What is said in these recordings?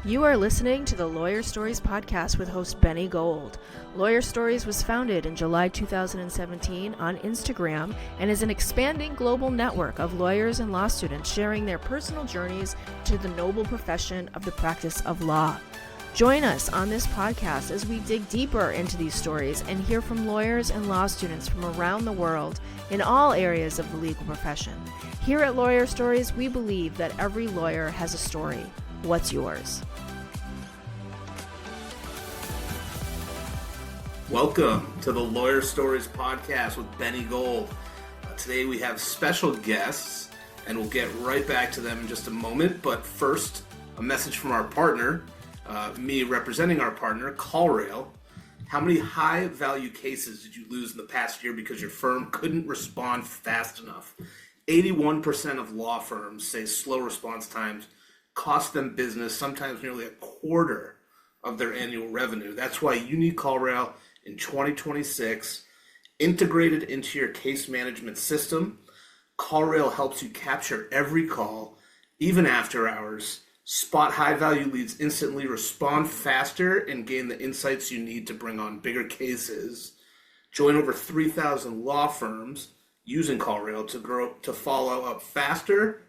You are listening to the Lawyer Stories podcast with host Benny Gold. Lawyer Stories was founded in July 2017 on Instagram and is an expanding global network of lawyers and law students sharing their personal journeys to the noble profession of the practice of law. Join us on this podcast as we dig deeper into these stories and hear from lawyers and law students from around the world in all areas of the legal profession. Here at Lawyer Stories, we believe that every lawyer has a story. What's yours? Welcome to the Lawyer Stories podcast with Benny Gold. Today we have special guests, and we'll get right back to them in just a moment. But first, a message from our partner, me representing our partner, CallRail. How many high-value cases did you lose in the past year because your firm couldn't respond fast enough? 81% of law firms say slow response times cost them business, sometimes nearly a quarter of their annual revenue. That's why you need CallRail in 2026, integrated into your case management system. CallRail helps you capture every call, even after hours, spot high-value leads instantly, respond faster, and gain the insights you need to bring on bigger cases. Join over 3,000 law firms using CallRail to follow up faster,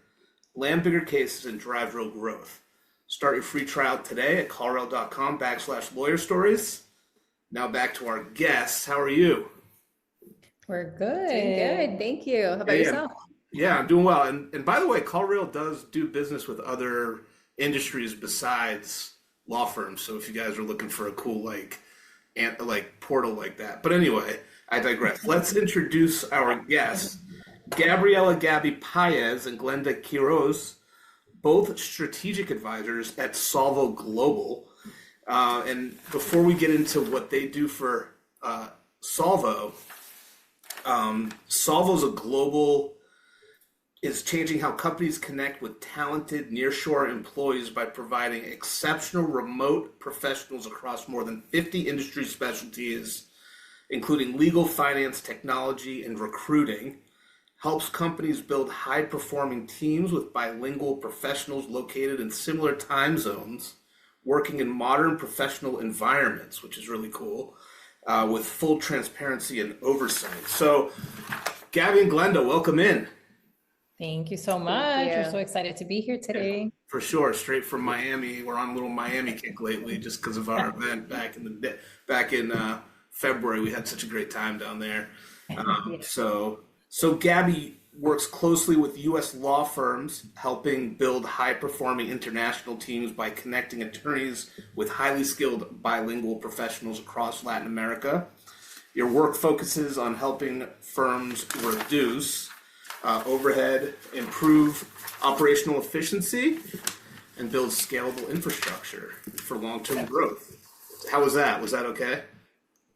land bigger cases, and drive real growth. Start your free trial today at callrail.com/lawyerstories. Now back to our guests. How are you? We're good. Doing good. Thank you. How about yourself? Yeah, I'm doing well. And by the way, CallRail does do business with other industries besides law firms. So if you guys are looking for a cool like portal like that. But anyway, I digress. Let's introduce our guests. Gabriela, Gaby Paez, and Glenda Quiroz, both strategic advisors at Solvo Global. And before we get into what they do for Solvo, Solvo's is changing how companies connect with talented nearshore employees by providing exceptional remote professionals across more than 50 industry specialties, including legal, finance, technology, and recruiting. Helps companies build high-performing teams with bilingual professionals located in similar time zones, working in modern professional environments, which is really cool, with full transparency and oversight. So, Gaby and Glenda, welcome in. Thank you so much. We're so excited to be here today. For sure, straight from Miami. We're on a little Miami kick lately, just because of our event back in February. We had such a great time down there. So Gaby works closely with U.S. law firms, helping build high-performing international teams by connecting attorneys with highly skilled bilingual professionals across Latin America. Your work focuses on helping firms reduce overhead, improve operational efficiency, and build scalable infrastructure for long-term growth. How was that? Was that okay?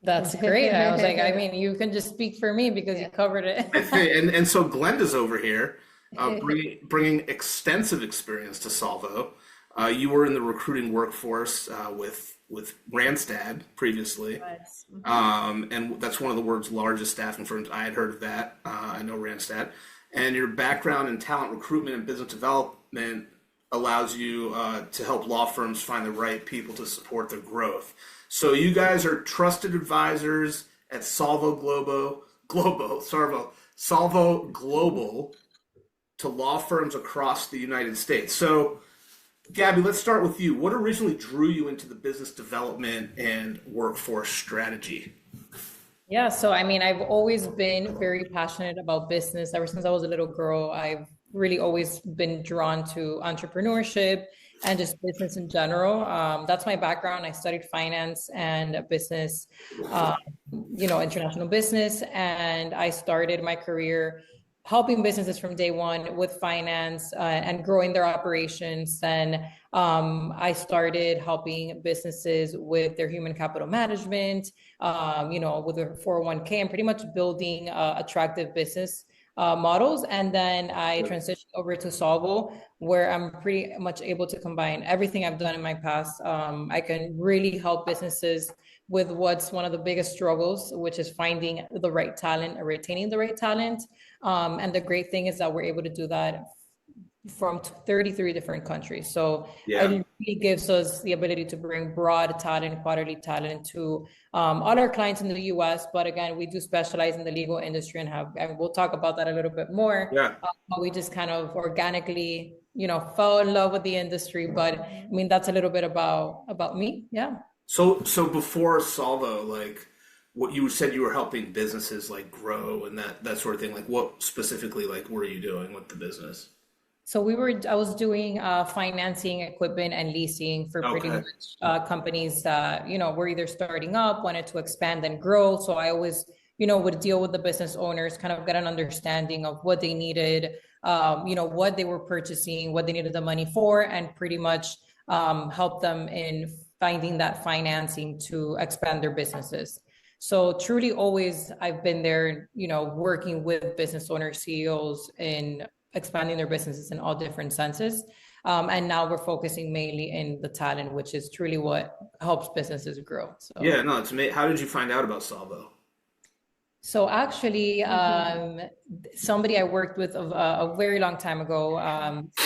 That's great. I was like, I mean, you can just speak for me because you covered it. and so Glenda's over here bringing extensive experience to Solvo. You were in the recruiting workforce with Randstad previously. Yes. And that's one of the world's largest staffing firms. I had heard of that. I know Randstad. And your background in talent recruitment and business development allows you to help law firms find the right people to support their growth. So you guys are trusted advisors at Solvo Global to law firms across the United States. So, Gaby, let's start with you. What originally drew you into the business development and workforce strategy? Yeah, so I mean, I've always been very passionate about business. Ever since I was a little girl, I've really always been drawn to entrepreneurship and just business in general. That's my background. I studied finance and business, international business. And I started my career helping businesses from day one with finance and growing their operations. Then I started helping businesses with their human capital management, with their 401k, and pretty much building attractive business models. And then I transitioned over to Solvo, where I'm pretty much able to combine everything I've done in my past. I can really help businesses with what's one of the biggest struggles, which is finding the right talent and retaining the right talent. And the great thing is that we're able to do that from 33 different countries. So Yeah. it really gives us the ability to bring broad talent, quality talent to all our clients in the US. But again, we do specialize in the legal industry and we'll talk about that a little bit more. Yeah. But we just kind of organically, fell in love with the industry. But I mean, that's a little bit about me. Yeah. So before Solvo, like what you said you were helping businesses like grow and that sort of thing. Like what specifically like were you doing with the business? So I was doing financing, equipment, and leasing for pretty Okay. much companies that, were either starting up, wanted to expand and grow. So I always, would deal with the business owners, kind of get an understanding of what they needed, what they were purchasing, what they needed the money for, and pretty much help them in finding that financing to expand their businesses. So truly always I've been there, working with business owners, CEOs in expanding their businesses in all different senses. And now we're focusing mainly in the talent, which is truly what helps businesses grow. So Yeah, no, it's amazing. How did you find out about Solvo? So actually, somebody I worked with a very long time ago,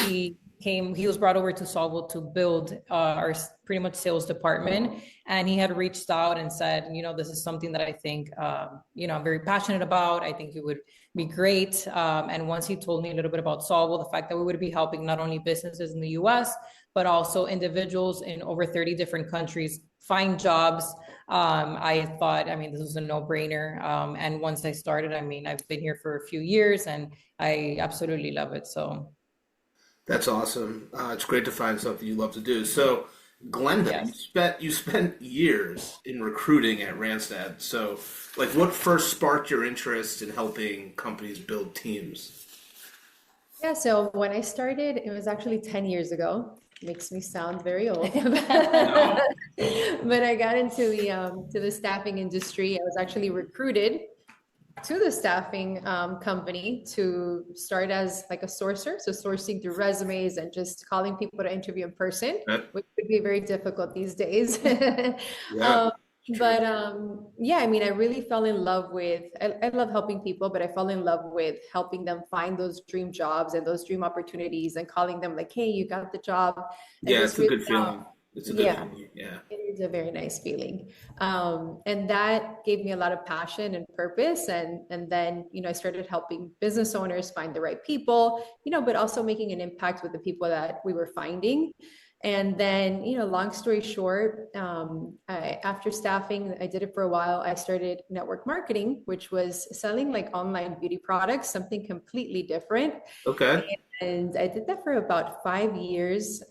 he was brought over to Solvo to build our pretty much sales department. And he had reached out and said, this is something that I think, I'm very passionate about. I think it would be great. And once he told me a little bit about Solvo, the fact that we would be helping not only businesses in the US, but also individuals in over 30 different countries find jobs. I thought, this was a no-brainer. And once I started, I've been here for a few years and I absolutely love it. So That's awesome. It's great to find something you love to do. So, Glenda, yes. you spent years in recruiting at Randstad. So, like, what first sparked your interest in helping companies build teams? Yeah, so when I started, it was actually 10 years ago. Makes me sound very old. No. But I got into the staffing industry. I was actually recruited to the staffing company to start as like a sourcer. So sourcing through resumes and just calling people to interview in person, That- which would be very difficult these days. yeah. But yeah, I really fell in love with, I love helping people, but I fell in love with helping them find those dream jobs and those dream opportunities and calling them like, hey, you got the job. And Yeah, just it's a really good feeling. It's a good yeah, feeling. Yeah. it is a very nice feeling. And that gave me a lot of passion and purpose. And then, I started helping business owners find the right people, but also making an impact with the people that we were finding. And then, long story short, after staffing, I did it for a while. I started network marketing, which was selling like online beauty products, something completely different. Okay. And I did that for about 5 years.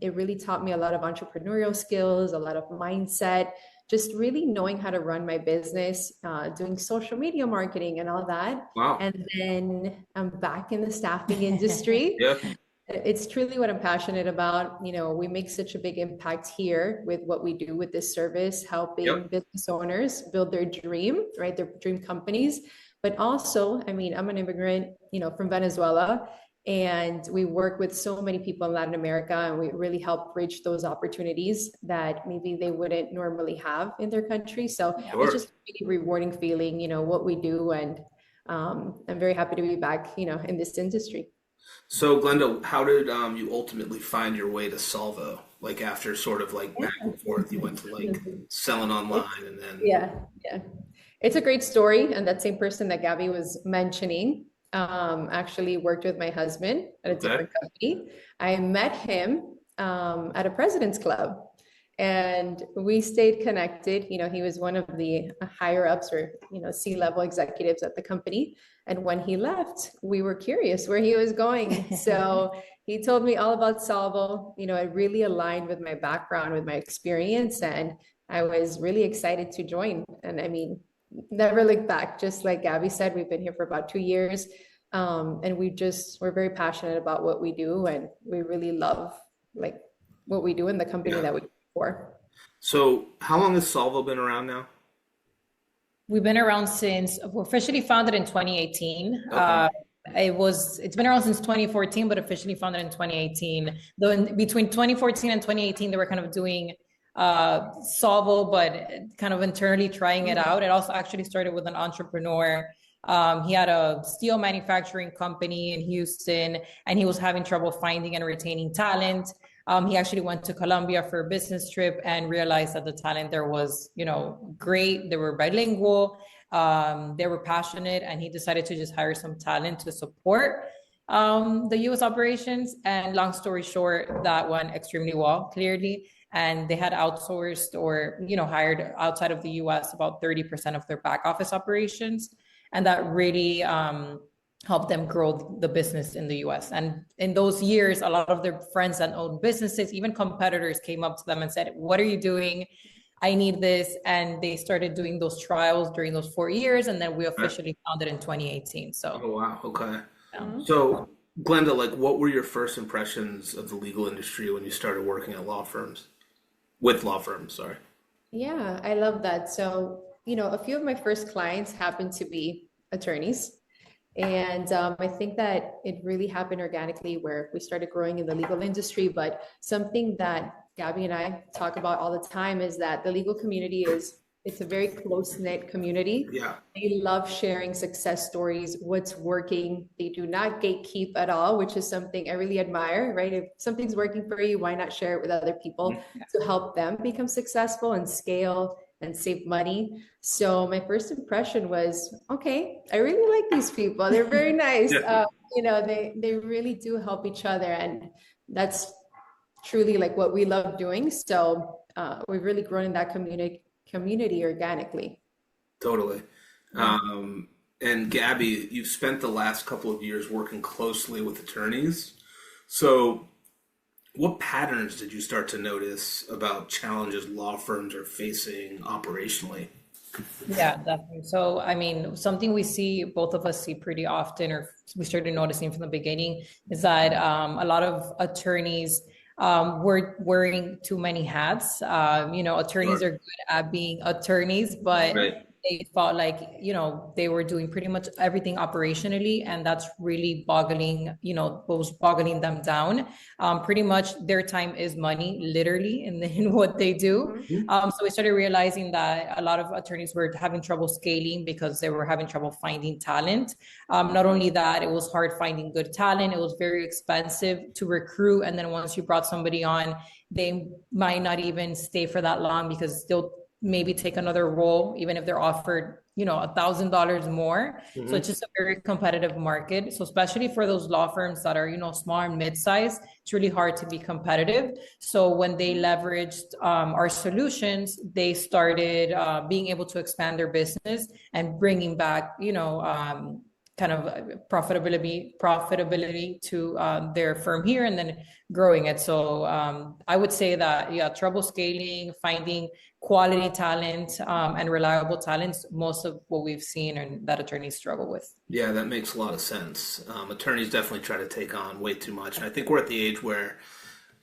It really taught me a lot of entrepreneurial skills, a lot of mindset, just really knowing how to run my business, doing social media marketing and all that. Wow. And then I'm back in the staffing industry. Yeah. It's truly what I'm passionate about. We make such a big impact here with what we do with this service, helping business owners build their dream, right? Their dream companies. But also, I'm an immigrant, from Venezuela, and we work with so many people in Latin America, and we really help bridge those opportunities that maybe they wouldn't normally have in their country. So Sure. it's just a really rewarding feeling, what we do. And I'm very happy to be back, in this industry. So, Glenda, how did you ultimately find your way to Solvo? Like after sort of like back and forth, you went to like selling online and then Yeah. It's a great story. And that same person that Gabby was mentioning actually worked with my husband at a different company. I met him at a president's club and we stayed connected. He was one of the higher ups or, C-level executives at the company. And when he left, we were curious where he was going. So he told me all about Solvo. It really aligned with my background, with my experience. And I was really excited to join. And never look back. Just like Gabby said, we've been here for about 2 years. And we're very passionate about what we do. And we really love like what we do in the company that we work for. So, how long has Solvo been around now? We've been around since we're officially founded in 2018. Okay. It's been around since 2014, but officially founded in 2018. Though between 2014 and 2018, they were kind of doing Solvo, but kind of internally trying it out. It also actually started with an entrepreneur He had a steel manufacturing company in Houston, and he was having trouble finding and retaining talent. He actually went to Colombia for a business trip and realized that the talent there was, great. They were bilingual, they were passionate, and he decided to just hire some talent to support the US operations. And long story short, that went extremely well, clearly. And they had outsourced or, hired outside of the US about 30% of their back office operations. And that really helped them grow the business in the US. And in those years, a lot of their friends that owned businesses, even competitors, came up to them and said, "What are you doing? I need this." And they started doing those trials during those 4 years. And then we officially founded in 2018. So, oh, wow. Okay. So, Glenda, what were your first impressions of the legal industry when you started working at law firms? With law firms, sorry. Yeah, I love that. So, a few of my first clients happened to be attorneys. And I think that it really happened organically where we started growing in the legal industry. But something that Gaby and I talk about all the time is that the legal community it's a very close-knit community. Yeah. They love sharing success stories, what's working. They do not gatekeep at all, which is something I really admire, right? If something's working for you, why not share it with other people to help them become successful and scale and save money? So my first impression was, okay, I really like these people. They're very nice. They really do help each other. And that's truly what we love doing. So we've really grown in that community organically. Totally. And Gaby, you've spent the last couple of years working closely with attorneys. So what patterns did you start to notice about challenges law firms are facing operationally? Yeah, definitely. So, something both of us see pretty often, or we started noticing from the beginning, is that a lot of attorneys were wearing too many hats. Attorneys are good at being attorneys, but they felt like, they were doing pretty much everything operationally, and that's really was boggling them down. Pretty much their time is money, literally, in what they do. So we started realizing that a lot of attorneys were having trouble scaling because they were having trouble finding talent. Not only that, it was hard finding good talent. It was very expensive to recruit. And then once you brought somebody on, they might not even stay for that long because they'll maybe take another role, even if they're offered, $1,000 more. So it's just a very competitive market. So especially for those law firms that are, small and mid-sized, it's really hard to be competitive. So when they leveraged our solutions, they started being able to expand their business and bringing back, kind of profitability to their firm here, and then growing it. So I would say that, trouble scaling, finding quality talent and reliable talents, most of what we've seen and that attorneys struggle with. Yeah, that makes a lot of sense. Attorneys definitely try to take on way too much. And I think we're at the age where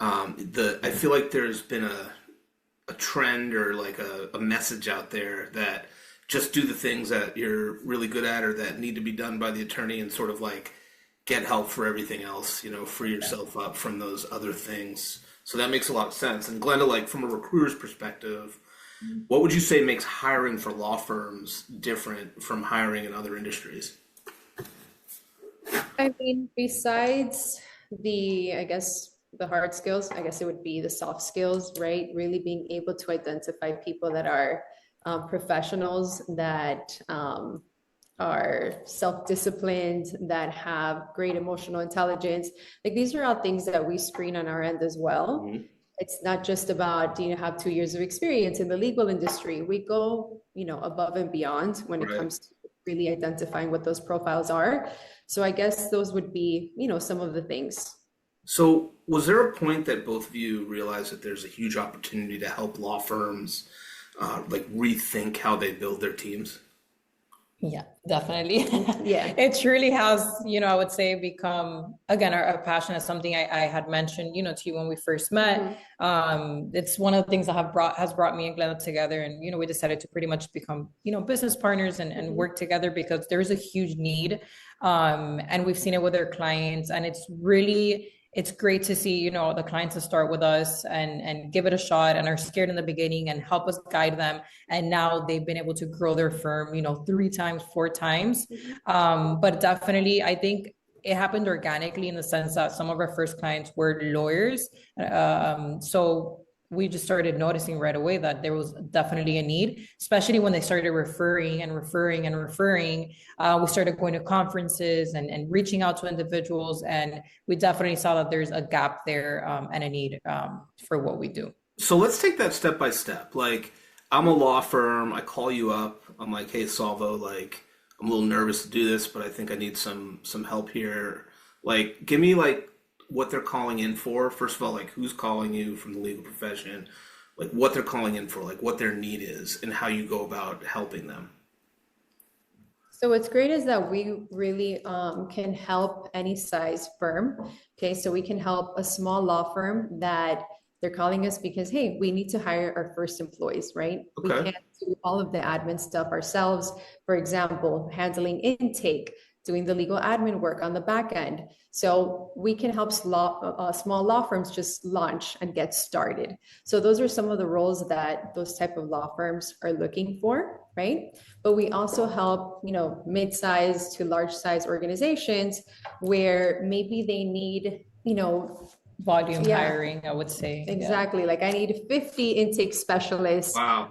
I feel like there's been a trend or a message out there that just do the things that you're really good at or that need to be done by the attorney and sort of get help for everything else, free yourself up from those other things. So that makes a lot of sense. And Glenda, from a recruiter's perspective, what would you say makes hiring for law firms different from hiring in other industries? Besides the hard skills, it would be the soft skills, right? Really being able to identify people that are professionals, that are self-disciplined, that have great emotional intelligence. These are all things that we screen on our end as well. It's not just about, do you have 2 years of experience in the legal industry? We go, above and beyond when it comes to really identifying what those profiles are. So I guess those would be, some of the things. So was there a point that both of you realized that there's a huge opportunity to help law firms rethink how they build their teams? Yeah, definitely. Yeah. It truly has, I would say become, again, our passion is something I had mentioned, to you when we first met. It's one of the things that has brought me and Glenda together. And, we decided to pretty much become, business partners and work together because there's a huge need. And we've seen it with our clients, and it's really it's great to see, you know, the clients that start with us and give it a shot and are scared in the beginning and help us guide them. And now they've been able to grow their firm, you know, 3 times, 4 times. But definitely, I think it happened organically in the sense that some of our first clients were lawyers. So we just started noticing right away that there was definitely a need, especially when they started referring and referring and referring. We started going to conferences and reaching out to individuals, and we definitely saw that there's a gap there and a need for what we do. So let's take that step by step. Like, I'm a law firm. I call you up. I'm like, hey, Solvo, like, I'm a little nervous to do this, but I think I need some help here. Like, give me like what they're calling in for. First of all, like, who's calling you from the legal profession, like what they're calling in for, like what their need is, and how you go about helping them. So what's great is that we really can help any size firm. Okay, so we can help a small law firm that they're calling us because, hey, we need to hire our first employees, right? Okay. We can't do all of the admin stuff ourselves. For example, handling intake, doing the legal admin work on the back end. So we can help small law firms just launch and get started. So those are some of the roles that those type of law firms are looking for, right? But we also help, you know, mid-size to large-size organizations where maybe they need, you know, Volume hiring, I would say. Exactly. Yeah. Like I need 50 intake specialists. Wow.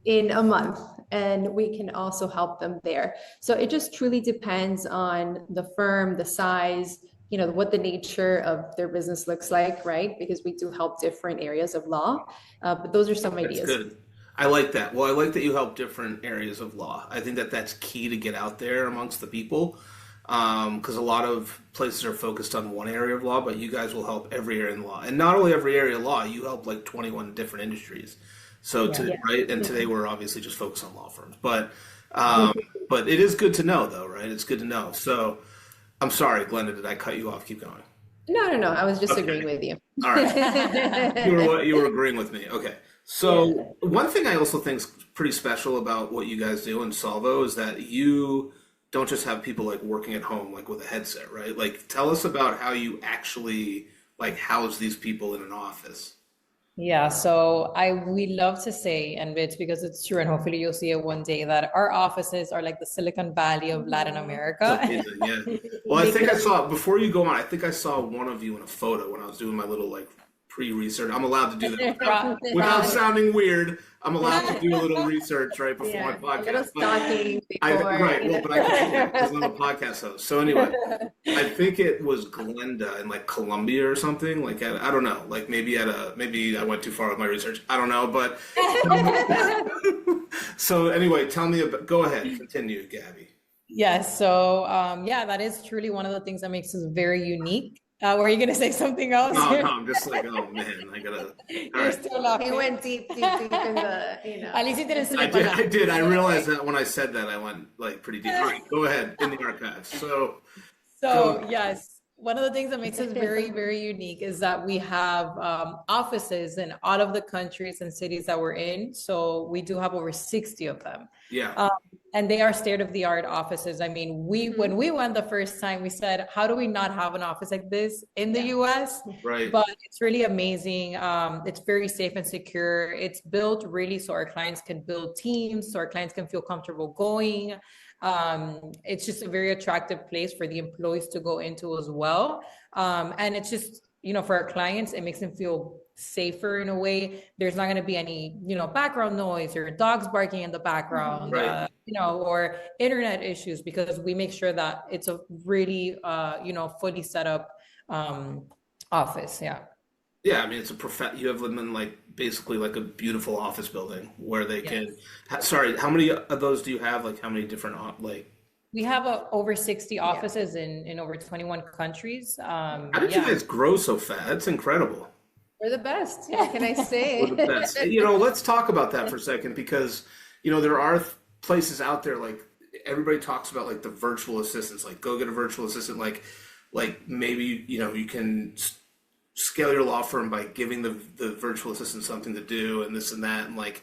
In a month, and we can also help them there. So it just truly depends on the firm, the size, you know, what the nature of their business looks like, right? Because we do help different areas of law, but those are some ideas. That's good. I like that. Well, I like that you help different areas of law. I think that that's key to get out there amongst the people, because a lot of places are focused on one area of law, but you guys will help every area in law. And not only every area of law, you help like 21 different industries. So right, and today we're obviously just focused on law firms, but it is good to know, though, right? It's good to know. So, I'm sorry, Glenda, did I cut you off? Keep going. No. I was just agreeing with you. All right, you were agreeing with me. Okay. So one thing I also think is pretty special about what you guys do in Solvo is that you don't just have people like working at home, like with a headset, right? Like, tell us about how you actually like house these people in an office. Yeah, so we love to say, and it's because it's true, and hopefully you'll see it one day, that our offices are like the Silicon Valley of Latin America. Amazing, yeah. Well, I think I saw, before you go on, I think I saw one of you in a photo when I was doing my little like pre-research. I'm allowed to do that without sounding weird. I'm allowed to do a little research right before my podcast. A little stalking before. Right, well, but I can do that because I'm a podcast host. So anyway, I think it was Glenda in like Colombia or something. Like I don't know. Like maybe I went too far with my research. I don't know, but so anyway, tell me about. Go ahead, continue, Gabby. Yes. So that is truly one of the things that makes us very unique. Were you going to say something else? No, I'm just like, oh man, I gotta. You're still laughing. He went deep in the, you know. At least he didn't sleep. I did. I realized that when I said that, I went like pretty deep. All right, go ahead in the archives. So yes. One of the things that makes us very, very unique is that we have offices in all of the countries and cities that we're in. So we do have over 60 of them. Yeah. And they are state-of-the-art offices. I mean, when we went the first time, we said, how do we not have an office like this in the US? Right. But it's really amazing. It's very safe and secure. It's built really so our clients can build teams, so our clients can feel comfortable going. It's just a very attractive place for the employees to go into as well. And it's just, you know, for our clients, it makes them feel safer in a way. There's not going to be any, you know, background noise or dogs barking in the background, right. You know, or internet issues, because we make sure that it's a really, you know, fully set up office. Yeah. Yeah, I mean, it's you have them in like basically like a beautiful office building where they can. Sorry, how many of those do you have? Like, how many different like? We have over 60 offices in over 21 countries. How did you guys grow so fast? That's incredible. We're the best. What can I say? We're the best. You know, let's talk about that for a second, because you know there are places out there, like everybody talks about, like the virtual assistants. Like, go get a virtual assistant. Like maybe you know you can scale your law firm by giving the virtual assistant something to do and this and that. And like,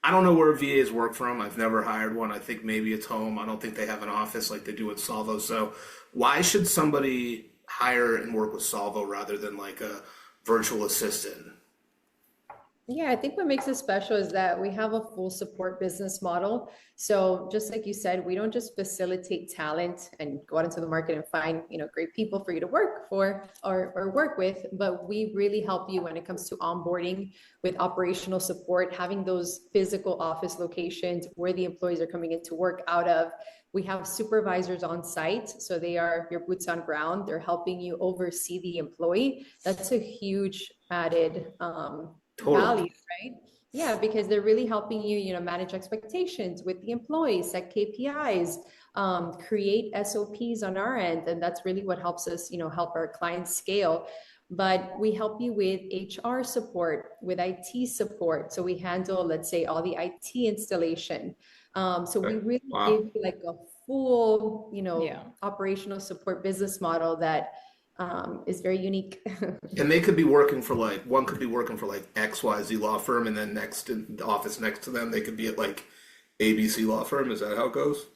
I don't know where VAs work from. I've never hired one. I think maybe it's home. I don't think they have an office like they do at Solvo. So why should somebody hire and work with Solvo rather than like a virtual assistant? Yeah, I think what makes it special is that we have a full support business model. So just like you said, we don't just facilitate talent and go out into the market and find, great people for you to work for or work with, but we really help you when it comes to onboarding with operational support, having those physical office locations where the employees are coming in to work out of. We have supervisors on site, so they are your boots on ground. They're helping you oversee the employee. That's a huge added value, right? Yeah, because they're really helping you, manage expectations with the employees, set KPIs, create SOPs on our end, and that's really what helps us, help our clients scale. But we help you with HR support, with IT support. So we handle, let's say, all the IT installation. So we really give you like a full, operational support business model that is very unique. And they could be working for like, one could be working for like XYZ law firm, and then next in the office next to them, they could be at like ABC law firm. Is that how it goes?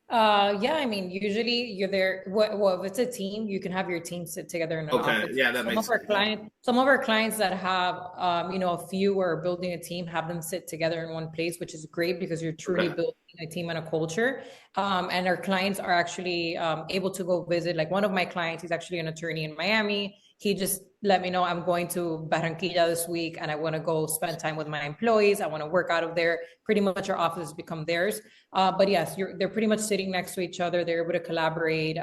Yeah, I mean, usually you're there. Well, if it's a team, you can have your team sit together in an office. Yeah, that makes sense. Some of our clients that have, a few or building a team, have them sit together in one place, which is great because you're truly building a team and a culture. And our clients are actually able to go visit. Like one of my clients, he's actually an attorney in Miami. He just let me know, I'm going to Barranquilla this week and I want to go spend time with my employees. I want to work out of there. Pretty much our office has become theirs. But yes, they're pretty much sitting next to each other. They're able to collaborate.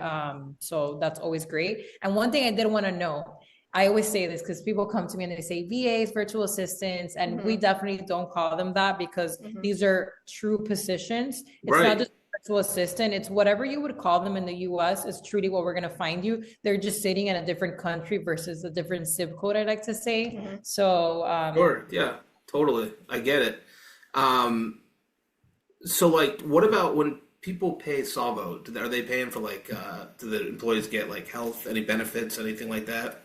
So that's always great. And one thing I did want to know, I always say this because people come to me and they say VAs, virtual assistants, and we definitely don't call them that because these are true positions. It's not just virtual assistant. It's whatever you would call them in the US is truly what we're going to find you. They're just sitting in a different country versus a different zip code, I like to say. So sure, yeah, totally, I get it. So like, what about when people pay Solvo? Are they paying for like, do the employees get like health, any benefits, anything like that?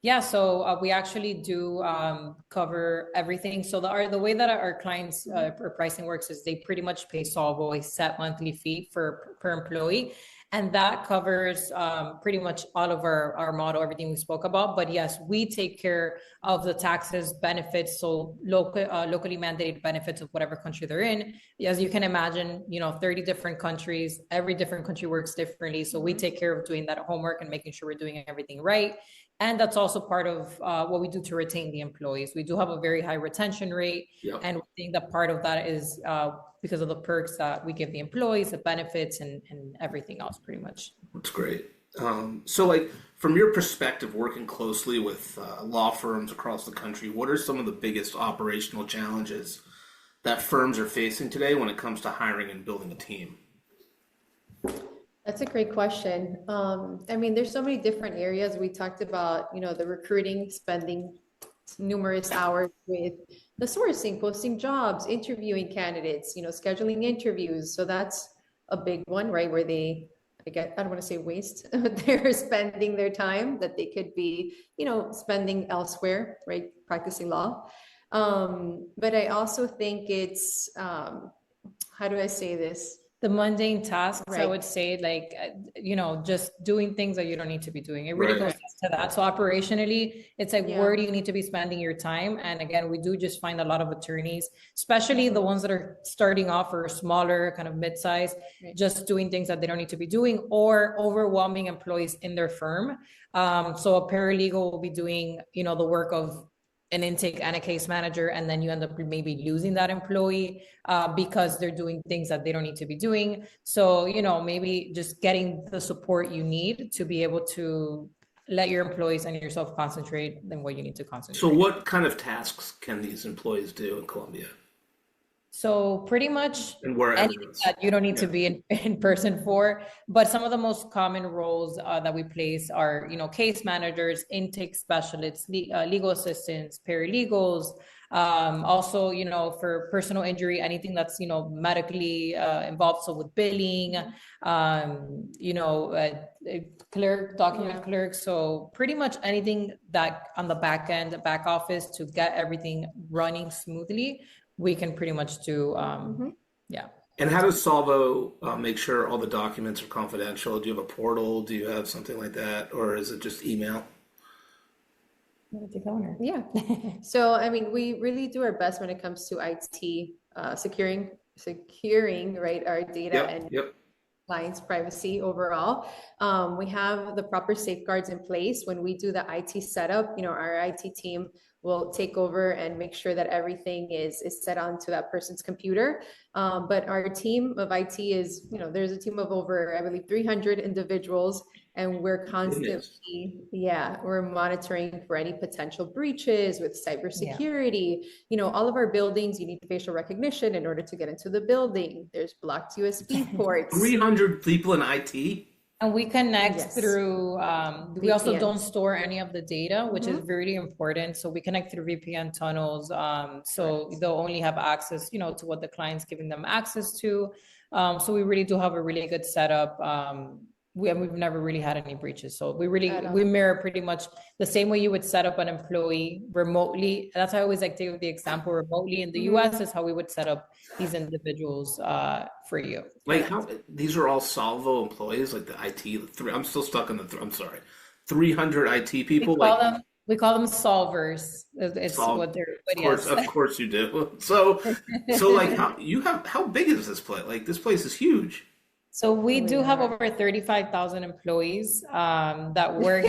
Yeah. So we actually do cover everything. So the way that our clients pricing works is they pretty much pay Solvo a set monthly fee per employee. And that covers pretty much all of our model, everything we spoke about. But yes, we take care of the taxes, benefits, so locally mandated benefits of whatever country they're in. As you can imagine, 30 different countries, every different country works differently. So we take care of doing that homework and making sure we're doing everything right. And that's also part of what we do to retain the employees. We do have a very high retention rate. And we think that part of that is because of the perks that we give the employees, the benefits, and everything else pretty much. That's great. So like, from your perspective, working closely with law firms across the country, what are some of the biggest operational challenges that firms are facing today when it comes to hiring and building a team? That's a great question. I mean, there's so many different areas. We talked about, the recruiting, spending numerous hours with the sourcing, posting jobs, interviewing candidates, scheduling interviews. So that's a big one, right? Where I don't want to say waste, but they're spending their time that they could be, spending elsewhere, right? Practicing law. But I also think it's, how do I say this? The mundane tasks, I would say, like, just doing things that you don't need to be doing. It really goes to that. So operationally, it's like, where do you need to be spending your time? And again, we do just find a lot of attorneys, especially the ones that are starting off or smaller, kind of mid-size, just doing things that they don't need to be doing, or overwhelming employees in their firm. So a paralegal will be doing, the work of an intake and a case manager, and then you end up maybe losing that employee because they're doing things that they don't need to be doing. So, maybe just getting the support you need to be able to let your employees and yourself concentrate on what you need to concentrate. So what kind of tasks can these employees do in Colombia? So pretty much anything that you don't need to be in person for, but some of the most common roles that we place are, case managers, intake specialists, legal assistants, paralegals, also, for personal injury, anything that's, medically involved. So with billing, clerk, document clerk. So pretty much anything that on the back end, back office to get everything running smoothly, we can pretty much do, And how does Solvo make sure all the documents are confidential? Do you have a portal? Do you have something like that? Or is it just email? Yeah. So, I mean, we really do our best when it comes to IT, securing, right, our data and Yep. clients' privacy overall. We have the proper safeguards in place. When we do the IT setup, our IT team will take over and make sure that everything is set onto that person's computer. But our team of IT is, there's a team of over, I believe, 300 individuals, and we're constantly, we're monitoring for any potential breaches with cybersecurity. All of our buildings, you need facial recognition in order to get into the building. There's blocked USB ports. 300 people in IT? And we connect through, we also don't store any of the data, which is very important. So we connect through VPN tunnels. So they'll only have access, to what the client's giving them access to. So we really do have a really good setup. We've never really had any breaches. So we mirror pretty much the same way you would set up an employee remotely. That's how I always like to give the example. Remotely in the US is how we would set up these individuals for you. Like how these are all Solvo employees, like the IT. I'm still stuck on I'm sorry, 300 IT people. We call them solvers. It's what they're. Of course you do. So like how big is this place? Like this place is huge. So we do have over 35,000 employees that work.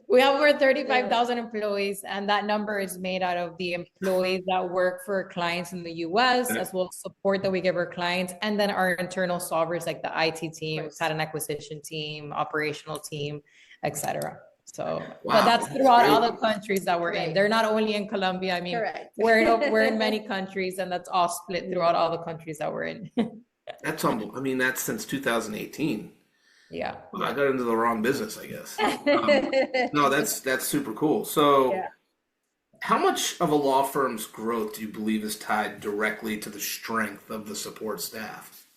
We have over 35,000 employees, and that number is made out of the employees that work for clients in the US, as well as support that we give our clients, and then our internal solvers like the IT team, talent acquisition team, operational team, etc. So, but that's throughout all the countries that we're in. They're not only in Colombia. I mean, we're in many countries, and that's all split throughout all the countries that we're in. That's humble. I mean, that's since 2018. Yeah. Well, I got into the wrong business, I guess. No, that's super cool. So, how much of a law firm's growth do you believe is tied directly to the strength of the support staff?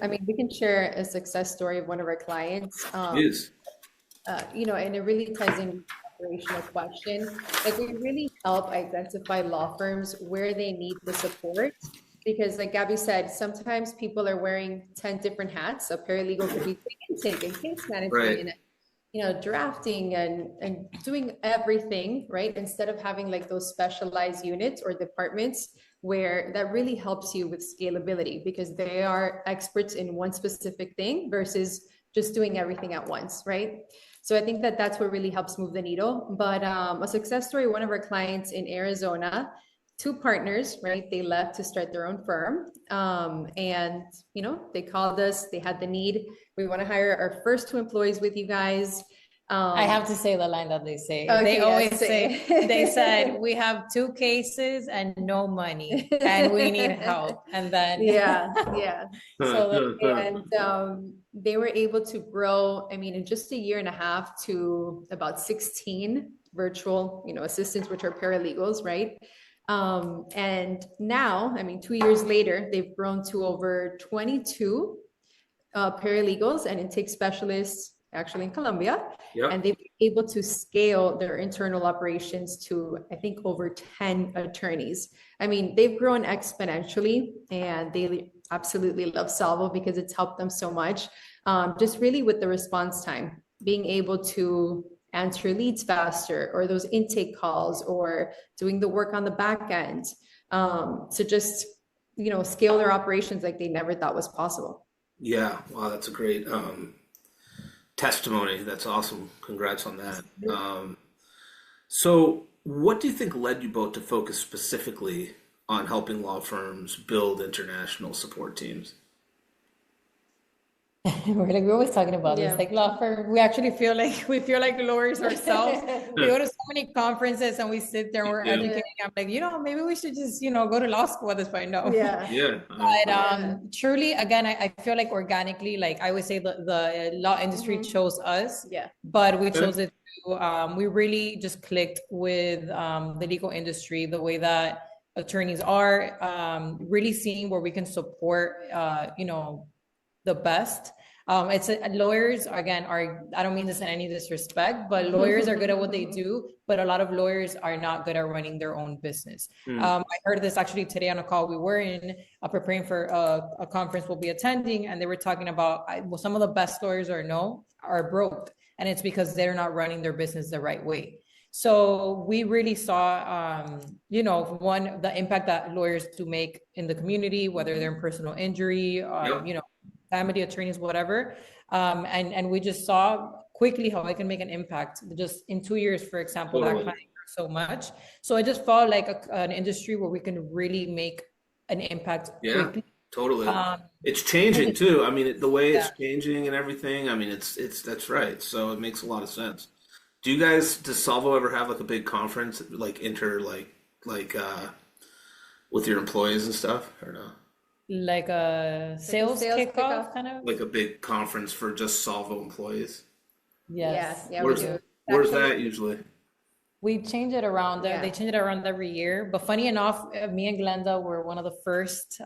I mean, we can share a success story of one of our clients. Please. And it really ties in operational question. Like we really help identify law firms where they need the support. Because like Gaby said, sometimes people are wearing 10 different hats. A paralegal could be intake and case management and, drafting and doing everything, right? Instead of having like those specialized units or departments where that really helps you with scalability because they are experts in one specific thing versus just doing everything at once, right? So I think that that's what really helps move the needle. But a success story, one of our clients in Arizona, 2 partners, right? They left to start their own firm. And, they called us, they had the need. We want to hire our first 2 employees with you guys. I have to say the line that they say. Okay, they always say, they said, we have 2 cases and no money and we need help. And then, So, they were able to grow, in just a year and a half to about 16 virtual, assistants, which are paralegals, right? And now, 2 years later, they've grown to over 22 paralegals and intake specialists actually in Colombia. And they've been able to scale their internal operations to, I think, over 10 attorneys. They've grown exponentially and they absolutely love Solvo because it's helped them so much. Just really with the response time, being able to answer leads faster or those intake calls or doing the work on the back end. So just, scale their operations like they never thought was possible. Yeah. Wow. That's a great testimony. That's awesome. Congrats on that. So what do you think led you both to focus specifically on helping law firms build international support teams? We're always talking about this, like law firm. We actually feel like lawyers ourselves. We go to so many conferences and we sit there, we're educating. I'm like, maybe we should just, go to law school at this point. No. But truly, again, I feel like organically, like I would say the law industry chose us, but we chose it to, we really just clicked with the legal industry, the way that attorneys are, really seeing where we can support, the best. It's lawyers again are, I don't mean this in any disrespect, but lawyers are good at what they do, but a lot of lawyers are not good at running their own business. I heard this actually today on a call we were in, preparing for a conference we'll be attending, and they were talking about some of the best lawyers are broke, and it's because they're not running their business the right way. So we really saw, the impact that lawyers do make in the community, whether they're in personal injury, family attorneys, whatever. And we just saw quickly how it can make an impact. Just in 2 years, for example, that client grew so much. So it just felt like an industry where we can really make an impact quickly. Totally. It's changing too. I mean, the way it's changing and everything. I mean, that's right. So it makes a lot of sense. Does Solvo ever have like a big conference, like with your employees and stuff, or no? Like a sales kickoff kind of? Like a big conference for just Solvo employees? Yes. Yeah, where's, we do. Where's that usually? We change it around there. They change it around every year. But funny enough, me and Glenda were one of the first,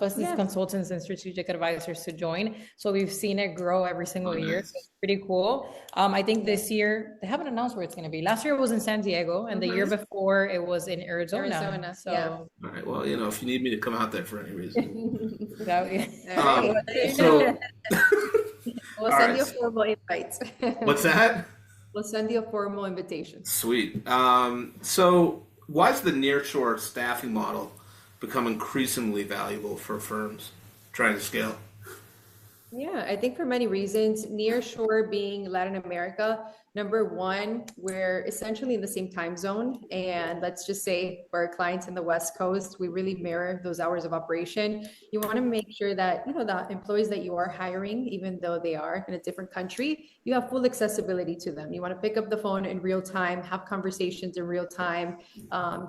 business consultants and strategic advisors to join. So we've seen it grow every single year. So it's pretty cool. I think this year, they haven't announced where it's going to be. Last year it was in San Diego, and the year before it was in Arizona. So, all right. Well, if you need me to come out there for any reason. We'll send you a formal invite. What's that? We'll send you a formal invitation. Sweet. So why is the nearshore staffing model become increasingly valuable for firms trying to scale? Yeah, I think for many reasons. Nearshore being Latin America, number one, we're essentially in the same time zone. And let's just say for our clients in the West Coast, we really mirror those hours of operation. You want to make sure that, the employees that you are hiring, even though they are in a different country, you have full accessibility to them. You want to pick up the phone in real time, have conversations in real time,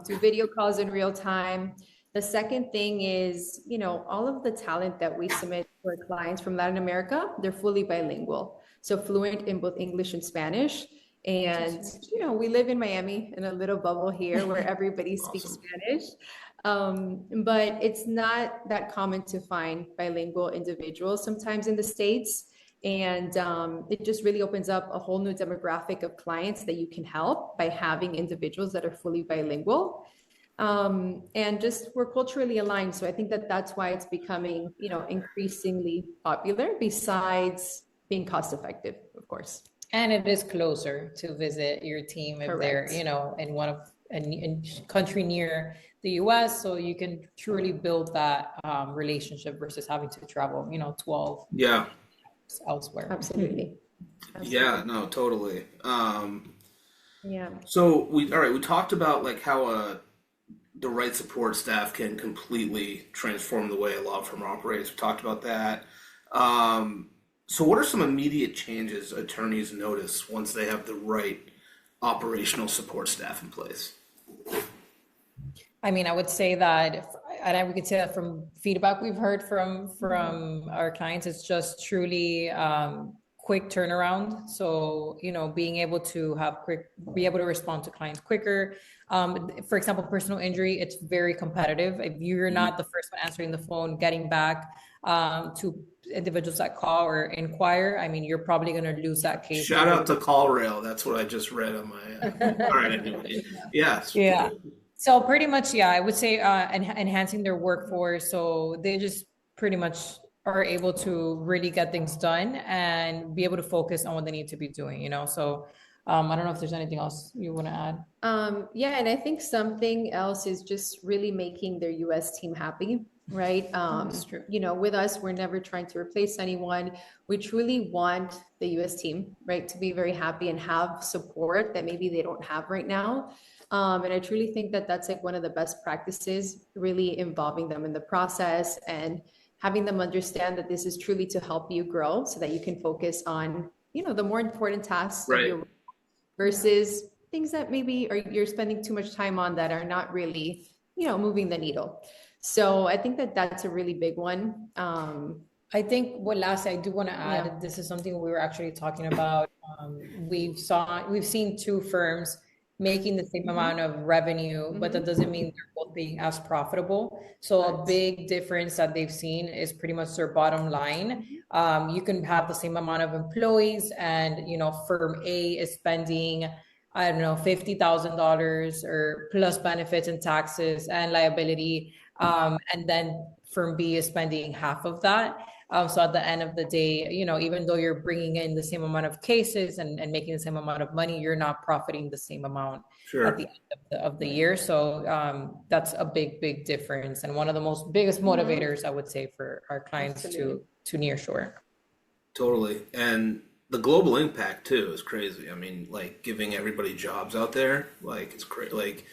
do video calls in real time. The second thing is, all of the talent that we submit for clients from Latin America, they're fully bilingual. So fluent in both English and Spanish. And, we live in Miami in a little bubble here where everybody speaks Spanish. But it's not that common to find bilingual individuals sometimes in the States. And it just really opens up a whole new demographic of clients that you can help by having individuals that are fully bilingual. And just we're culturally aligned. So I think that that's why it's becoming, increasingly popular, besides being cost effective, of course. And it is closer to visit your team if they're, in a country near the US. So you can truly build that relationship versus having to travel, 12 elsewhere. Absolutely. Yeah, no, totally. So we talked about like how the right support staff can completely transform the way a law firm operates. We talked about that. So what are some immediate changes attorneys notice once they have the right operational support staff in place? I mean, I would say that, and we could say that from feedback we've heard from our clients, it's just truly quick turnaround. So, being able to be able to respond to clients quicker. For example, personal injury, it's very competitive. If you're not the first one answering the phone, getting back to individuals that call or inquire, I mean, you're probably going to lose that case. Shout out to CallRail. That's what I just read on my. All right, anyway. Yes. Yeah. So pretty much, I would say enhancing their workforce. So they just pretty much are able to really get things done and be able to focus on what they need to be doing, So I don't know if there's anything else you want to add. And I think something else is just really making their US team happy, right? That's true. With us, we're never trying to replace anyone. We truly want the US team, right, to be very happy and have support that maybe they don't have right now. And I truly think that that's like one of the best practices, really involving them in the process and having them understand that this is truly to help you grow so that you can focus on, the more important tasks versus things that maybe you're spending too much time on that are not really, moving the needle. So I think that that's a really big one. I think lastly, I do want to add, this is something we were actually talking about. We've seen two firms making the same amount of revenue, but that doesn't mean they're both being as profitable. So a big difference that they've seen is pretty much their bottom line. You can have the same amount of employees, and firm A is spending, I don't know, $50,000 or plus benefits and taxes and liability, and then firm B is spending half of that. So at the end of the day, even though you're bringing in the same amount of cases and making the same amount of money, you're not profiting the same amount at the end of the year. So that's a big difference, and one of the most biggest motivators, I would say, for our clients to nearshore. Totally. And the global impact too is crazy. I mean, like giving everybody jobs out there, like it's crazy. Like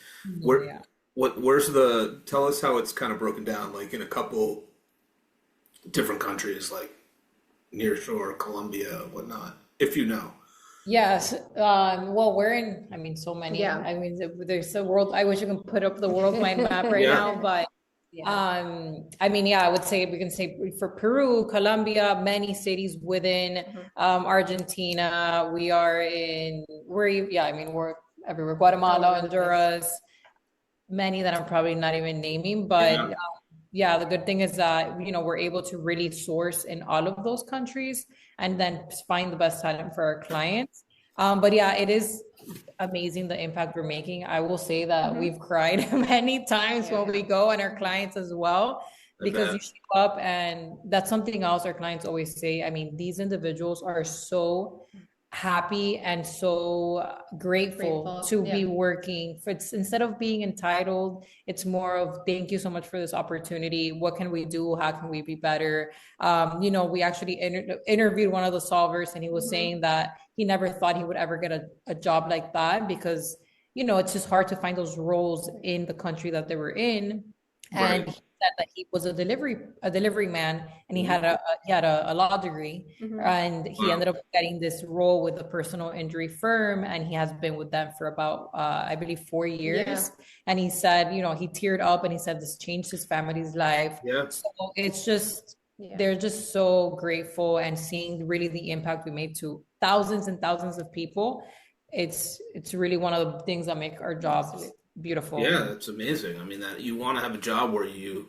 tell us how it's kind of broken down, like in a couple different countries, like nearshore, Colombia, whatnot, if you know. Yes. Well, we're in, so many. Yeah. I mean, there's a world. I wish I could put up the world mind map right now, but I would say we can say for Peru, Colombia, many cities within Argentina. We're everywhere. Guatemala, Honduras, many that I'm probably not even naming, but the good thing is that, we're able to really source in all of those countries and then find the best talent for our clients. It is amazing the impact we're making. I will say that we've cried many times when we go, and our clients as well, because you show up, and that's something else our clients always say. I mean, these individuals are so happy and so grateful to be working for. Instead of being entitled, it's more of thank you so much for this opportunity. What can we do? How can we be better? We actually interviewed one of the solvers, and he was saying that he never thought he would ever get a job like that, because it's just hard to find those roles in the country that they were in. And he said that he was a delivery man, and he had a law degree, and he ended up getting this role with a personal injury firm, and he has been with them for about I believe 4 years. And he said, he teared up, and he said this changed his family's life. So it's just they're just so grateful, and seeing really the impact we made to thousands and thousands of people. It's really one of the things that make our jobs beautiful. Yeah, it's amazing. I mean, that you want to have a job where you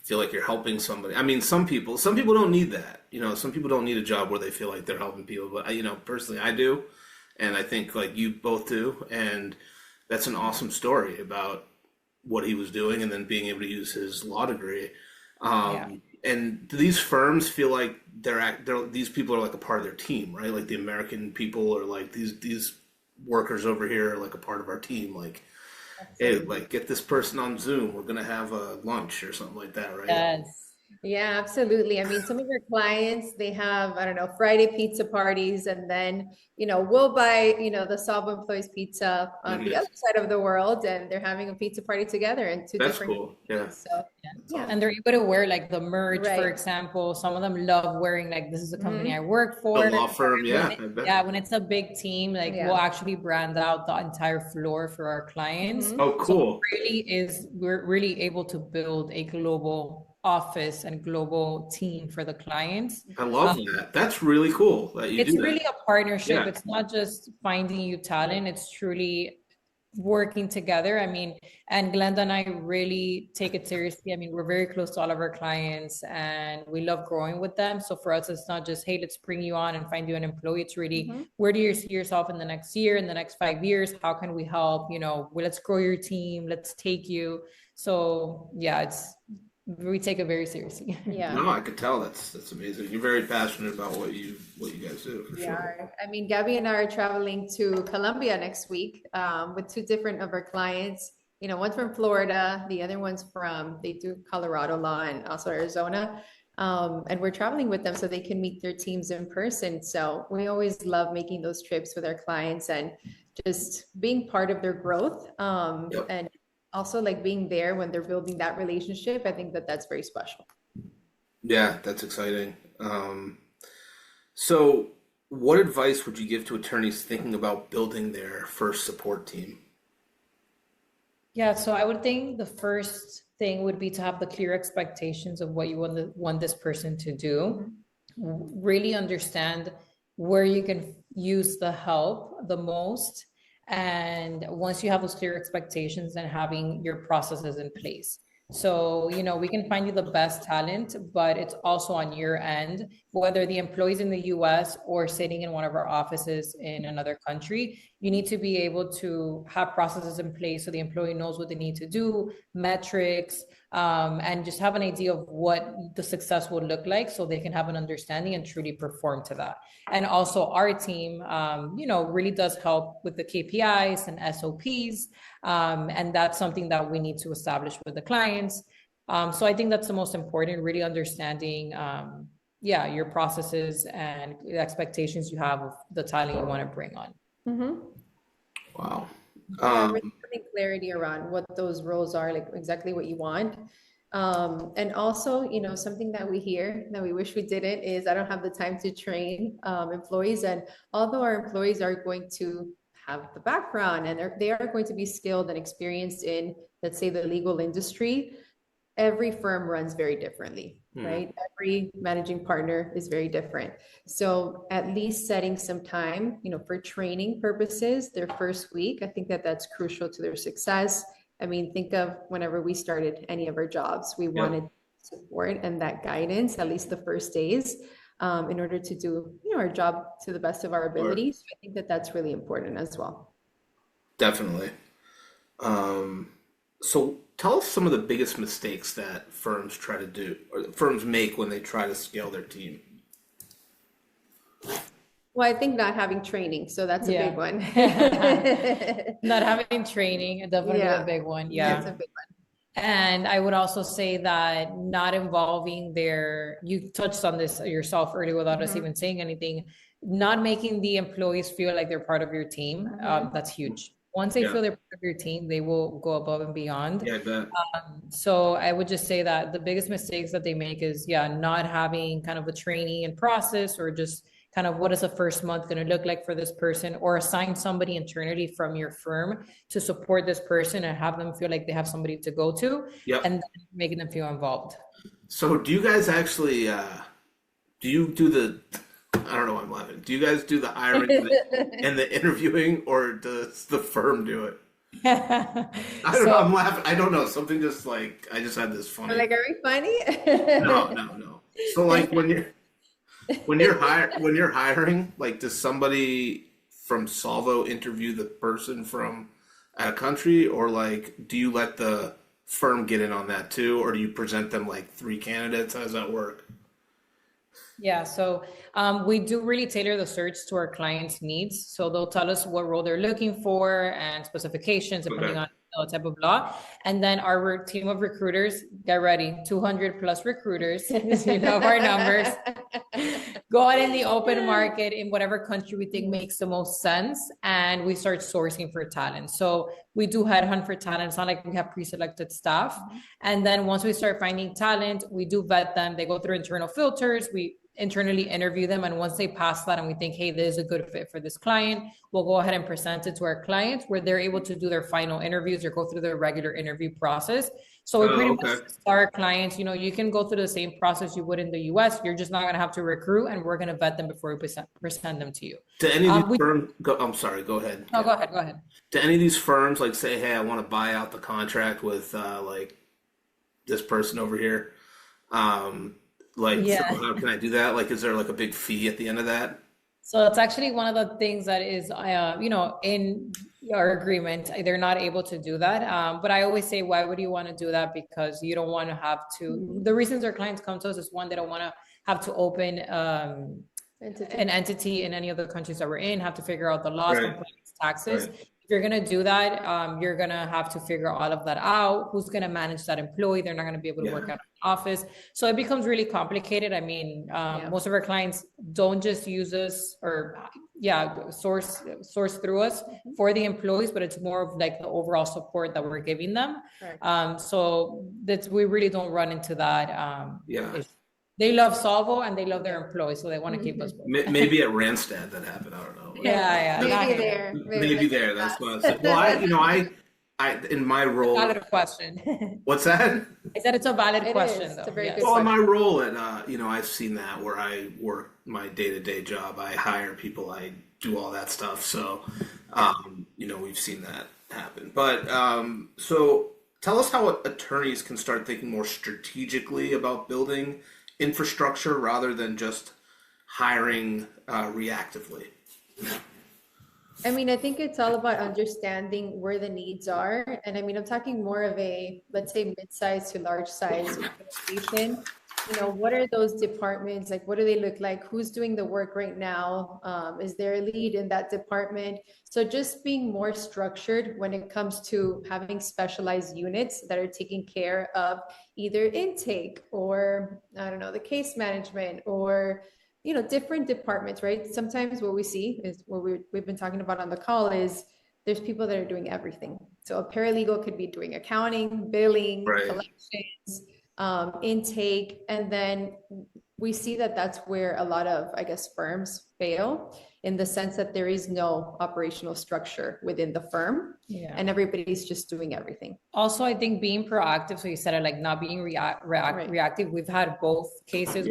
feel like you're helping somebody. I mean, some people don't need that. Some people don't need a job where they feel like they're helping people. But personally, I do, and I think like you both do. And that's an awesome story about what he was doing, and then being able to use his law degree. And do these firms feel like these people are like a part of their team, right? Like the American people, or like these workers over here are like a part of our team, like. Hey, like get this person on Zoom. We're gonna have a lunch or something like that, right? Yes. Yeah, absolutely. I mean, some of our clients, they have, I don't know, Friday pizza parties, and then, we'll buy, the Solvo employees pizza on the other side of the world, and they're having a pizza party together in two different countries. Yeah. So, and they're able to wear like the merch, for example. Some of them love wearing like, this is a company I work for. The law firm, when it's a big team, like we'll actually brand out the entire floor for our clients. Oh, cool. So we're really able to build a global office and global team for the clients. I love that. That's really cool that you do that. It's really a partnership. It's not just finding you talent. It's truly working together. I mean, and Glenda and I really take it seriously. I mean, we're very close to all of our clients, and we love growing with them. So for us, it's not just, hey, let's bring you on and find you an employee. It's really, where do you see yourself in the next year, in the next 5 years? How can we help? Let's grow your team. Let's take you. So we take it very seriously. No, I could tell. That's amazing. You're very passionate about what you guys do, for sure. I mean, Gaby and I are traveling to Colombia next week with two different of our clients. One's from Florida, the other one's they do Colorado law and also Arizona. And we're traveling with them so they can meet their teams in person. So we always love making those trips with our clients and just being part of their growth. And also like being there when they're building that relationship. I think that's very special. Yeah, that's exciting. So what advice would you give to attorneys thinking about building their first support team? Yeah, so I would think the first thing would be to have the clear expectations of what you want this person to do. Really understand where you can use the help the most, And once you have those clear expectations, then having your processes in place. So, we can find you the best talent, but it's also on your end, whether the employee's in the US or sitting in one of our offices in another country, you need to be able to have processes in place so the employee knows what they need to do, metrics, and just have an idea of what the success would look like so they can have an understanding and truly perform to that. And also our team, really does help with the KPIs and SOPs. And that's something that we need to establish with the clients. So I think that's the most important, really understanding, your processes and the expectations you have of the talent you want to bring on. Mm-hmm. Wow. Really having clarity around what those roles are, like exactly what you want. And also, something that we hear that we wish we didn't is I don't have the time to train employees. And although our employees are going to have the background and they are going to be skilled and experienced in, let's say, the legal industry, every firm runs very differently, right? Every managing partner is very different. So at least setting some time, for training purposes, their first week, I think that that's crucial to their success. I mean, think of whenever we started any of our jobs, we wanted support and that guidance, at least the first days, in order to do, our job to the best of our ability. So I think that that's really important as well. Definitely. So tell us some of the biggest mistakes that firms try to do, or firms make when they try to scale their team. Well, I think not having training. So that's a big one. Not having training, definitely a big one. Yeah. That's a big one. And I would also say that not involving you touched on this yourself earlier without us even saying anything, not making the employees feel like they're part of your team. That's huge. Once they feel they're part of your team, they will go above and beyond. Yeah, I bet. So I would just say that the biggest mistakes that they make is, not having kind of a training and process, or just kind of what is the first month going to look like for this person, or assign somebody internally from your firm to support this person and have them feel like they have somebody to go to, and then making them feel involved. So do you guys actually, do you do the, I don't know why I'm laughing. Do you guys do the hiring and the interviewing, or does the firm do it? I don't know. I'm laughing. I don't know. Something just like, I just had this funny. Like, are we funny? No. So like when you're hiring, like, does somebody from Solvo interview the person from a country, or like, do you let the firm get in on that too, or do you present them like 3 candidates? How does that work? Yeah, so we do really tailor the search to our clients' needs. So they'll tell us what role they're looking for and specifications depending on the type of law. And then our team of recruiters, get ready, 200 plus recruiters, you know our numbers, go out in the open market in whatever country we think makes the most sense. And we start sourcing for talent. So we do headhunt for talent. It's not like we have pre-selected staff. And then once we start finding talent, we do vet them. They go through internal filters. We internally interview them. And once they pass that and we think, hey, this is a good fit for this client, we'll go ahead and present it to our clients where they're able to do their final interviews or go through their regular interview process. So we pretty much our clients, you can go through the same process you would in the US. You're just not going to have to recruit, and we're going to vet them before we present them to you. Do any of these firms, I'm sorry, go ahead. No, go ahead. Do any of these firms like say, hey, I want to buy out the contract with like this person over here? So how can I do that? Like, is there like a big fee at the end of that? So it's actually one of the things that is, in our agreement, they're not able to do that. But I always say, why would you want to do that? Because you don't want to have to, the reasons our clients come to us is one, they don't want to have to open an entity in any of the countries that we're in, have to figure out the laws, compliance, taxes. If you're going to do that, you're going to have to figure all of that out. Who's going to manage that employee? They're not going to be able to work out of the office. So it becomes really complicated. I mean, most of our clients don't just use us or source through us for the employees, but it's more of like the overall support that we're giving them. So we really don't run into that. Issue. They love Solvo and they love their employees, so they want to keep us both. Maybe at Randstad that happened. I don't know. Maybe there. That's what I said. Well, I in my role. Valid question. What's that? I said it's a valid question. Though. It's a very good question. Well, my role at I've seen that where I work my day-to-day job. I hire people. I do all that stuff. So We've seen that happen. But so tell us how attorneys can start thinking more strategically about building infrastructure rather than just hiring reactively. I mean, I think it's all about understanding where the needs are. And I mean, I'm talking more of a, let's say, mid-size to large size organization. What are those departments? Like, what do they look like? Who's doing the work right now? Is there a lead in that department? So just being more structured when it comes to having specialized units that are taking care of either intake or, I don't know, the case management or different departments, right? Sometimes what we see is what we've been talking about on the call is there's people that are doing everything. So a paralegal could be doing accounting, billing, right, collections, intake. And then we see that that's where a lot of, I guess, firms fail in the sense that there is no operational structure within the firm and everybody's just doing everything. Also, I think being proactive. So you said it, like not being reactive. We've had both cases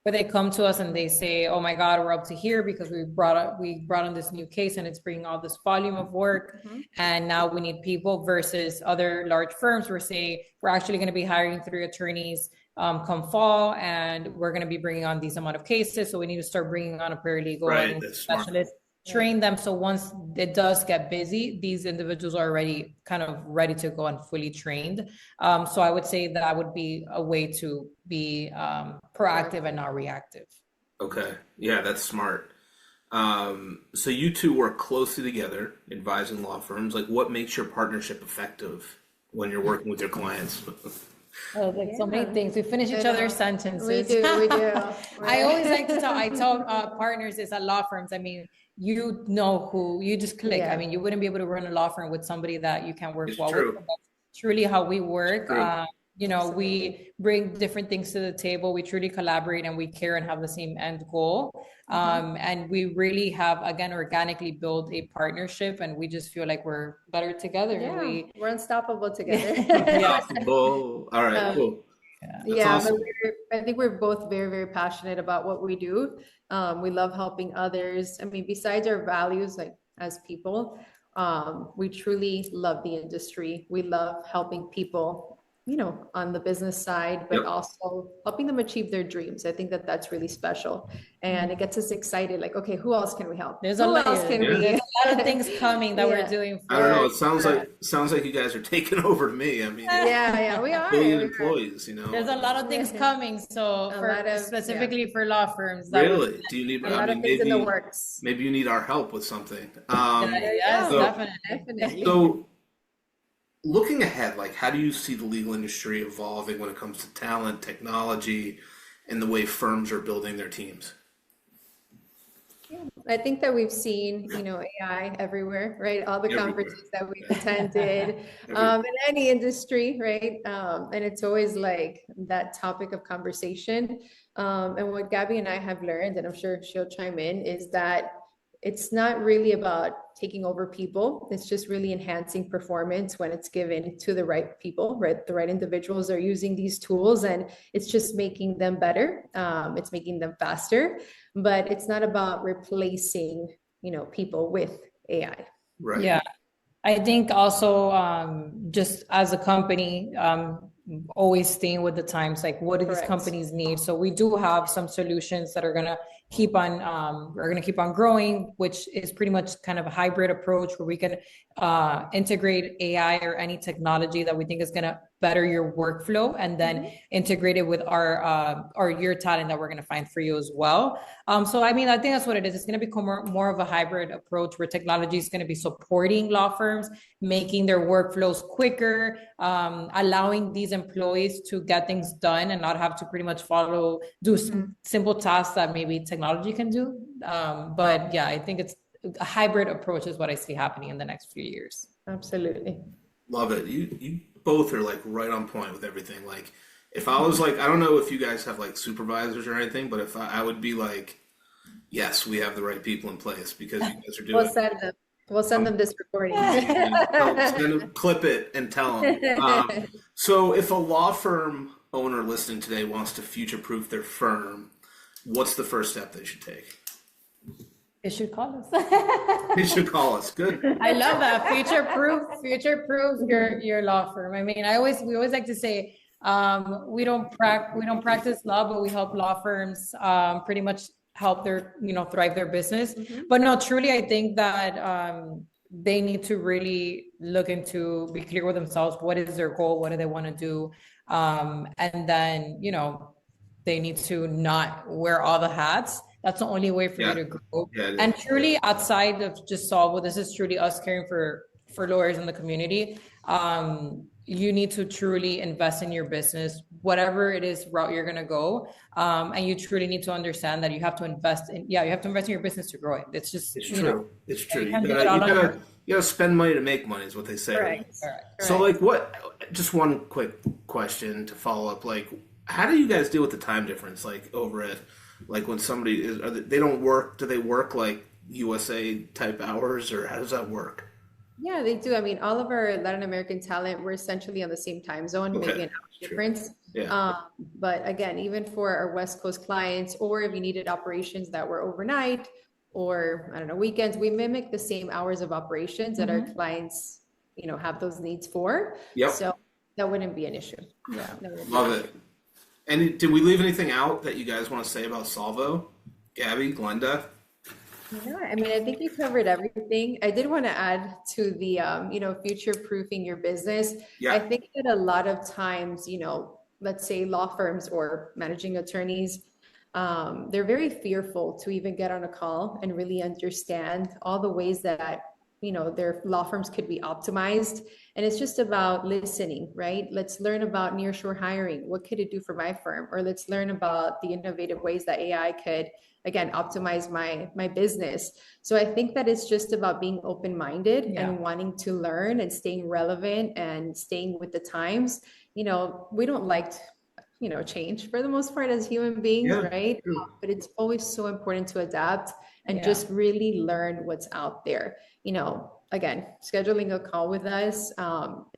where they come to us and they say, oh my God, we're up to here because we brought on this new case and it's bringing all this volume of work. And now we need people, versus other large firms where say, we're actually going to be hiring 3 attorneys come fall, and we're going to be bringing on these amount of cases. So we need to start bringing on a paralegal and a specialist, train them. So once it does get busy, these individuals are already kind of ready to go and fully trained. So I would say that would be a way to be proactive and not reactive. Okay. Yeah, that's smart. So you two work closely together, advising law firms. Like, what makes your partnership effective when you're working with your clients? Oh, like so many things. We finish each other's sentences. We do. I always like to tell, I tell partners is at law firms. I mean, you know who you just click. I mean, you wouldn't be able to run a law firm with somebody that you can't work well with. That's truly how we work. We bring different things to the table. We truly collaborate and we care and have the same end goal. And we really have, again, organically built a partnership, and we just feel like we're better together. Yeah, we're unstoppable together. All right, cool. Awesome. But I think we're both very, very passionate about what we do. We love helping others. I mean, besides our values, like as people, we truly love the industry. We love helping people, on the business side, but also helping them achieve their dreams. I think that that's really special, and it gets us excited. Like, okay, who else can we help? There's a lot of things coming that we're doing. I don't know. It sounds like you guys are taking over to me. I mean, we are. Billion employees. There's a lot of things coming. So specifically for law firms. Really? Do you need a lot of things in the works? Maybe you need our help with something. Definitely. So, looking ahead, like, how do you see the legal industry evolving when it comes to talent, technology, and the way firms are building their teams? I think that we've seen, AI everywhere, right? All the conferences that we've attended, in any industry, right? And it's always like that topic of conversation. And what Gaby and I have learned, and I'm sure she'll chime in, is that it's not really about taking over people. It's just really enhancing performance when it's given to the right people, right? The right individuals are using these tools, and it's just making them better. It's making them faster, but it's not about replacing, people with AI. Right. Yeah. I think also just as a company, always staying with the times, like what do these companies need? So we do have some solutions that are going to keep on growing, which is pretty much kind of a hybrid approach where we can integrate AI or any technology that we think is going to better your workflow, and then integrate it with your talent that we're going to find for you as well. So I mean, I think that's what it is. It's going to become more of a hybrid approach where technology is going to be supporting law firms, making their workflows quicker, allowing these employees to get things done and not have to pretty much do simple tasks that maybe technology can do. But yeah, I think it's a hybrid approach is what I see happening in the next few years. Absolutely. Love it. You both are like right on point with everything. Like, if I was like, I don't know if you guys have like supervisors or anything, but if I would be like, yes, we have the right people in place because you guys are doing We'll send them this recording. Send them, clip it and tell them. So if a law firm owner listening today wants to future-proof their firm, what's the first step they should take? They should call us. They should call us. Good. I love that. Future-proof your law firm. I mean, we always like to say, we don't practice law, but we help law firms pretty much help their, thrive their business. But no, truly, I think that they need to really look into, be clear with themselves. What is their goal? What do they want to do? And then, they need to not wear all the hats. That's the only way for you to grow. Yeah, and truly, outside of just Solvo, this is truly us caring for lawyers in the community. You need to truly invest in your business, whatever it is route you're going to go. And you truly need to understand that you have to invest in your business to grow it. It's just, it's true. It's true. You gotta spend money to make money is what they say. Right. So just one quick question to follow up. Like, how do you guys deal with the time difference? Like over at, like when somebody is, they don't work, do they work like USA type hours, or how does that work? Yeah, they do. I mean, all of our Latin American talent, we're essentially on the same time zone, maybe an hour difference. Yeah. But again, even for our West Coast clients, or if you needed operations that were overnight or, I don't know, weekends, we mimic the same hours of operations that our clients, have those needs for. Yep. So that wouldn't be an issue. Yeah. Love it. And did we leave anything out that you guys want to say about Solvo? Gaby, Glenda? Yeah, I mean, I think you covered everything. I did want to add to the, future-proofing your business. Yeah. I think that a lot of times, let's say law firms or managing attorneys, they're very fearful to even get on a call and really understand all the ways that, their law firms could be optimized. And it's just about listening, right? Let's learn about nearshore hiring. What could it do for my firm? Or let's learn about the innovative ways that AI could, again, optimize my business. So I think that it's just about being open-minded and wanting to learn and staying relevant and staying with the times. We don't like, change for the most part as human beings, right? But it's always so important to adapt and just really learn what's out there. Again, scheduling a call with us,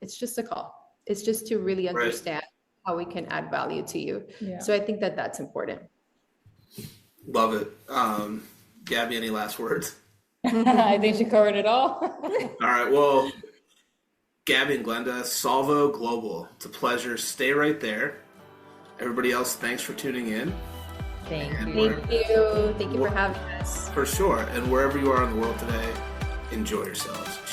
it's just a call. It's just to really understand how we can add value to you. Yeah. So I think that that's important. Love it. Gaby, any last words? I think she covered it all. All right. Well, Gaby and Glenda, Solvo Global. It's a pleasure. Stay right there. Everybody else, thanks for tuning in. Thank you. Thank you for having us. For sure. And wherever you are in the world today, enjoy yourselves.